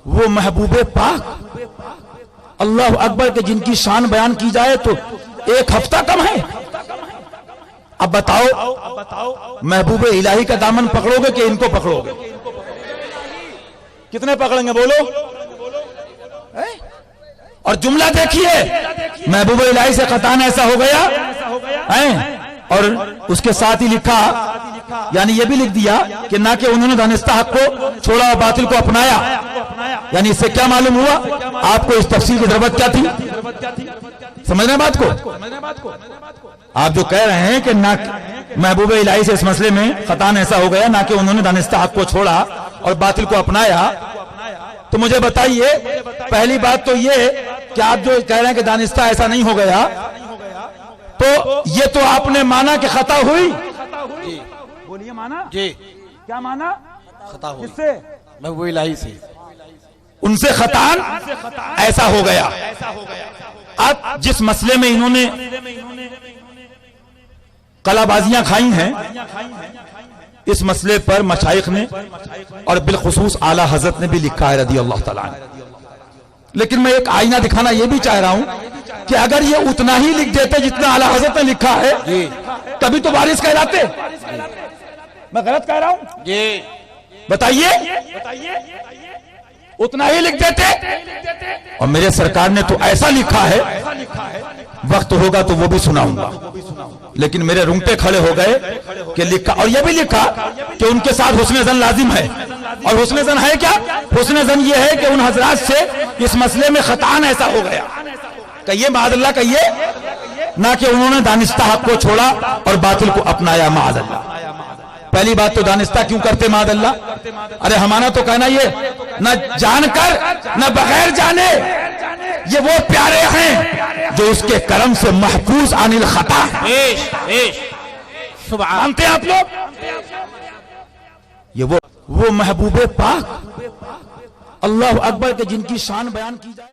وہ محبوب پاک اللہ اکبر کے جن کی شان بیان کی جائے تو ایک ہفتہ کم ہے. اب بتاؤ محبوب الہی کا دامن پکڑو گے کہ ان کو پکڑو گے؟ کتنے پکڑیں گے بولو؟ اور جملہ دیکھیے محبوب الہی سے خطان ایسا ہو گیا اور اس کے ساتھ ہی لکھا یعنی یہ بھی لکھ دیا کہ نہ کہ انہوں نے دانستہ حق کو چھوڑا اور باطل کو اپنایا. یعنی اس سے کیا معلوم ہوا؟ آپ کو اس تفسیر کی ضرورت کیا تھی؟ سمجھنا بات کو؟ آپ جو کہہ رہے ہیں کہ نہ محبوب الہی سے اس مسئلے میں خطان ایسا ہو گیا نہ کہ انہوں نے دانستہ حق کو چھوڑا اور باطل کو اپنایا، تو مجھے بتائیے پہلی بات تو یہ کہ آپ جو کہہ رہے ہیں کہ دانستہ ایسا نہیں ہو گیا، تو یہ تو آپ نے مانا کہ خطا ہوئی. بولیے مانا جی کیا مانا؟ خطا ہوئی. کس سے؟ محبوب الہی سے. ان سے خطان ایسا ہو گیا. اب جس مسئلے میں انہوں نے کلا بازیاں کھائی ہیں، اس مسئلے پر مشائخ نے اور بالخصوص اعلی حضرت نے بھی لکھا ہے رضی اللہ تعالیٰ عنہ. لیکن میں ایک آئینہ دکھانا یہ بھی چاہ رہا ہوں کہ اگر یہ اتنا ہی لکھ دیتے جتنا اعلی حضرت نے لکھا ہے تبھی تو وارث کہلاتے. میں غلط کہہ رہا ہوں؟ جی بتائیے. اتنا ہی لکھ دیتے اور میرے سرکار نے تو ایسا لکھا ہے، وقت ہوگا تو وہ بھی سناؤں گا، لیکن میرے رونگٹے کھڑے ہو گئے کہ لکھا. اور یہ بھی لکھا کہ ان کے ساتھ حسن ظن لازم ہے. اور حسن ظن ہے کیا؟ حسن ظن یہ ہے کہ ان حضرات سے اس مسئلے میں خطان ایسا ہو گیا. کہیے معاذ اللہ، کہیے نہ کہ انہوں نے دانستہ حق کو چھوڑا اور باطل کو اپنایا. معاذ اللہ. پہلی بات تو دانستہ کیوں کرتے معاذ اللہ؟ ارے ہمارا تو کہنا یہ نہ جان کر نہ بغیر جانے یہ وہ پیارے ہیں جو اس کے کرم سے محفوظ عن الخطا. مانتے ہیں آپ لوگ؟ یہ وہ محبوب پاک اللہ اکبر کے جن کی شان بیان کی جائے.